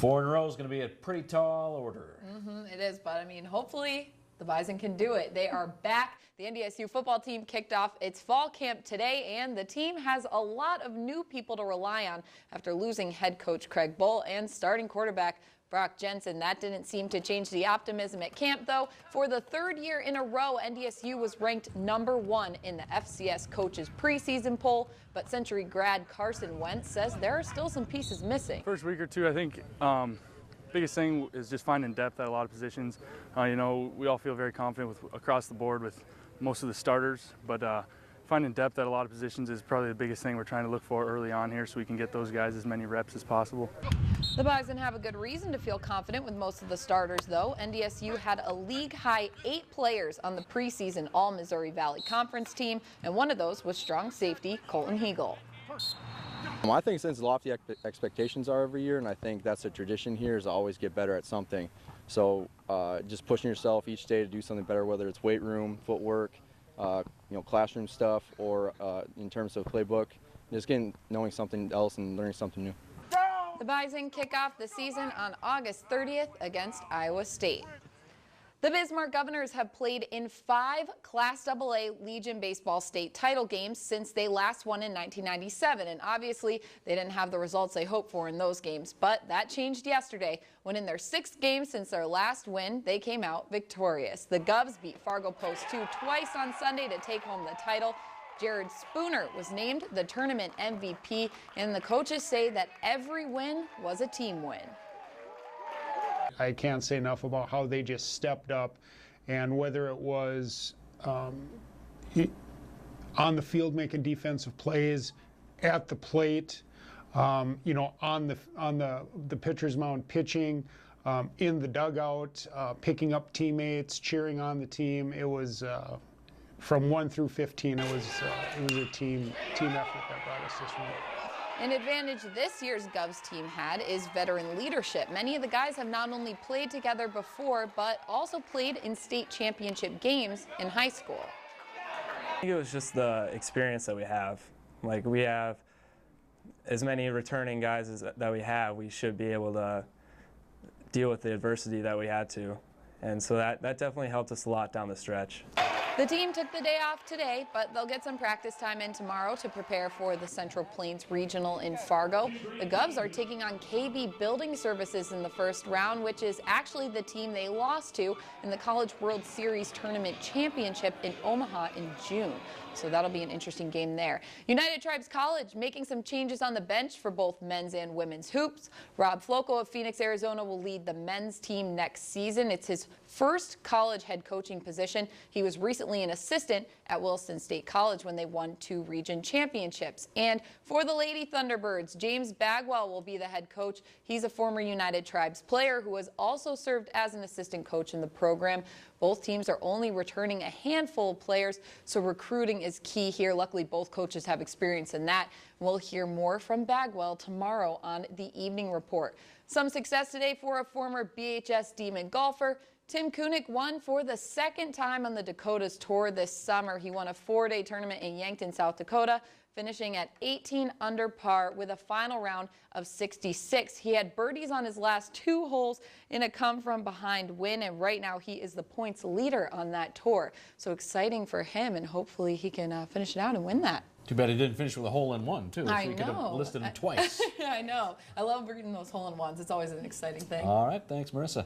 4 in a row is going to be a pretty tall order. It is, but I mean, hopefully the Bison can do it. They are back. The NDSU football team kicked off its fall camp today, and the team has a lot of new people to rely on after losing head coach Craig Bull and starting quarterback Brock Jensen. That didn't seem to change the optimism at camp, though. For the 3rd year in a row, NDSU was ranked #1 in the FCS coaches preseason poll, but Century grad Carson Wentz says there are still some pieces missing. First week or two, I think biggest thing is just finding depth at a lot of positions. You know, we all feel very confident across the board with most of the starters, but finding depth at a lot of positions is probably the biggest thing we're trying to look for early on here, so we can get those guys as many reps as possible. The Bison have a good reason to feel confident with most of the starters, though. NDSU had a league-high 8 players on the preseason All-Missouri Valley Conference team, and one of those was strong safety Colton Hegel. I think since lofty expectations are every year, and I think that's a tradition here, is to always get better at something. So just pushing yourself each day to do something better, whether it's weight room, footwork, you know, classroom stuff, or in terms of playbook, just knowing something else and learning something new. The Bison kick off the season on August 30th against Iowa State. The Bismarck Governors have played in 5 Class AA Legion Baseball state title games since they last won in 1997, and obviously they didn't have the results they hoped for in those games, but that changed yesterday when in their 6th game since their last win, they came out victorious. The Govs beat Fargo Post 2 twice on Sunday to take home the title. Jared Spooner was named the tournament MVP, and the coaches say that every win was a team win. I can't say enough about how they just stepped up, and whether it was on the field making defensive plays, at the plate, you know, on the pitcher's mound pitching, in the dugout, picking up teammates, cheering on the team. It was from 1 through 15. It was a team effort that brought us this far. An advantage this year's Govs team had is veteran leadership. Many of the guys have not only played together before, but also played in state championship games in high school. I think it was just the experience that we have. Like, we have as many returning guys that we have, we should be able to deal with the adversity that we had to. And so that definitely helped us a lot down the stretch. The team took the day off today, but they'll get some practice time in tomorrow to prepare for the Central Plains Regional in Fargo. The Govs are taking on KB Building Services in the first round, which is actually the team they lost to in the College World Series Tournament Championship in Omaha in June. So that'll be an interesting game there. United Tribes College making some changes on the bench for both men's and women's hoops. Rob Floco of Phoenix, Arizona will lead the men's team next season. It's his first college head coaching position. He was recently an assistant at Wilson State College when they won 2 region championships. And for the Lady Thunderbirds, James Bagwell will be the head coach. He's a former United Tribes player who has also served as an assistant coach in the program. Both teams are only returning a handful of players, so recruiting is key here. Luckily, both coaches have experience in that. We'll hear more from Bagwell tomorrow on the Evening Report. Some success today for a former BHS Demon golfer. Tim Kunik won for the 2nd time on the Dakotas Tour this summer. He won a 4-day tournament in Yankton, South Dakota, finishing at 18 under par with a final round of 66. He had birdies on his last 2 holes in a come-from-behind win, and right now he is the points leader on that tour. So exciting for him, and hopefully he can finish it out and win that. Too bad he didn't finish with a hole-in-one, too. I so know. could have listed him twice. I know. I love reading those hole-in-ones. It's always an exciting thing. All right. Thanks, Marissa.